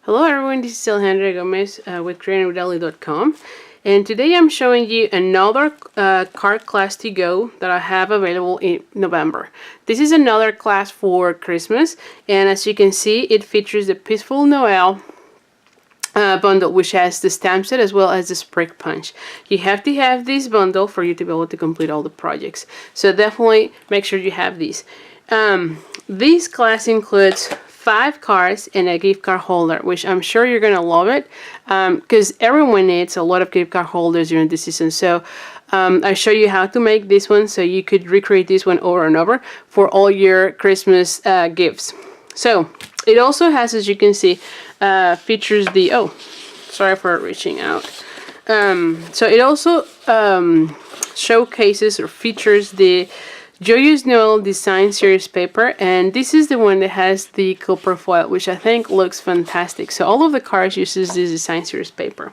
Hello everyone, this is Alejandra with creatingwitheli.com, and today I'm showing you another card class to go that I have available in November. This is another class for Christmas, and as you can see, it features the Peaceful Noel bundle, which has the stamp set as well as the sprig punch. You have to have this bundle for you to be able to complete all the projects, so definitely make sure you have these. This class includes 5 cards and a gift card holder, which I'm sure you're gonna love it, because everyone needs a lot of gift card holders during this season. So I show you how to make this one so you could recreate this one over and over for all your Christmas gifts. So it also has, as you can see, features the sorry for reaching out. So it also showcases or features the Joyous Noel Design Series paper, and this is the one that has the copper foil, which I think looks fantastic. So all of the cards uses this Design Series paper.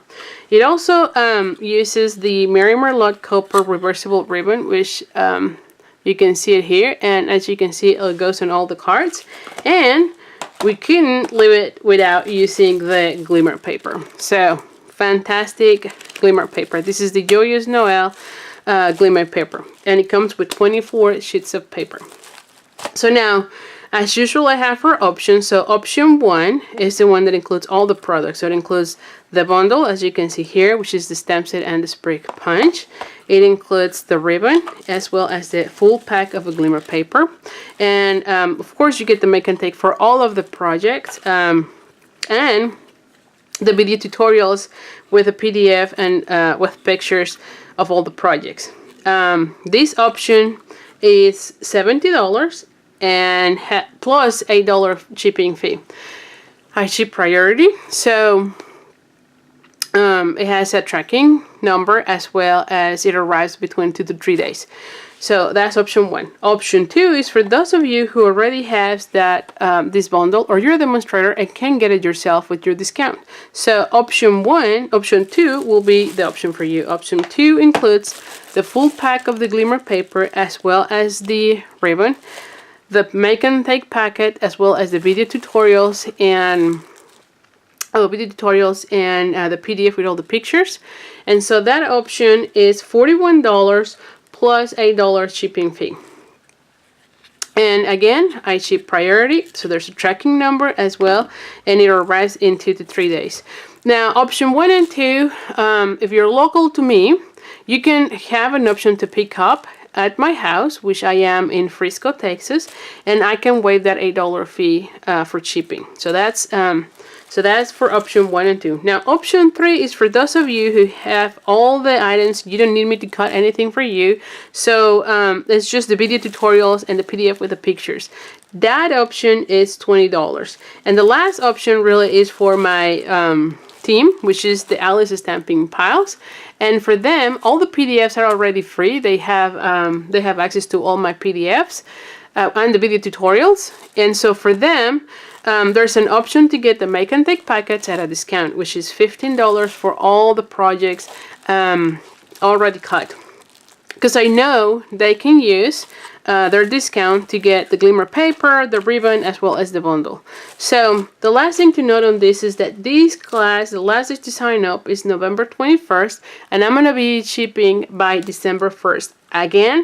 It also uses the Mary Merlot copper reversible ribbon, which you can see it here, and as you can see, it goes on all the cards. And we couldn't leave it without using the glimmer paper. So fantastic glimmer paper. This is the Joyous Noel glimmer paper, and it comes with 24 sheets of paper. So now, as usual, I have 4 options. So option 1 is the one that includes all the products. So it includes the bundle, as you can see here, which is the stamp set and the sprig punch. It includes the ribbon as well as the full pack of a glimmer paper, and of course you get the make and take for all of the projects, and the video tutorials with a PDF and with pictures of all the projects. This option is $70 and plus $8 shipping fee. I ship priority, so it has a tracking number as well as it arrives between 2 to 3 days. So that's option 1. Option 2 is for those of you who already have that this bundle, or you're a demonstrator and can get it yourself with your discount. So option 2 will be the option for you. Option 2 includes the full pack of the glimmer paper as well as the ribbon, the make and take packet, as well as the video tutorials and the PDF with all the pictures. And so that option is $41 plus $8 shipping fee. And again, I ship priority, so there's a tracking number as well, and it arrives in 2 to 3 days. Now, option 1 and 2, if you're local to me, you can have an option to pick up at my house, which I am in Frisco, Texas, and I can waive that $8 fee for shipping. So that's for option 1 and 2. Now, option 3 is for those of you who have all the items. You don't need me to cut anything for you. So it's just the video tutorials and the PDF with the pictures. That option is $20. And the last option really is for my team, which is the Alice Stamping Piles. And for them, all the PDFs are already free. They have access to all my PDFs and the video tutorials. And so for them, there's an option to get the make and take packets at a discount, which is $15 for all the projects already cut. Because I know they can use their discount to get the glimmer paper, the ribbon, as well as the bundle. So the last thing to note on this is that this class, the last day to sign up is November 21st, and I'm going to be shipping by December 1st. Again,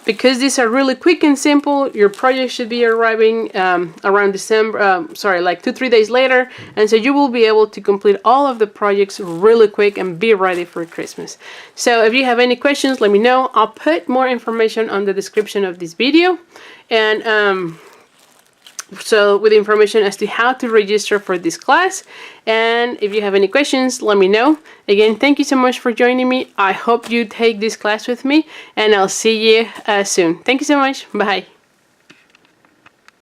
because these are really quick and simple, your project should be arriving around December, like 2-3 days later, and so you will be able to complete all of the projects really quick and be ready for Christmas. So if you have any questions, let me know. I'll put more information on the description of this video, and so with information as to how to register for this class. And if you have any questions, let me know. Again, thank you so much for joining me. I hope you take this class with me, and I'll see you soon. Thank you so much. Bye.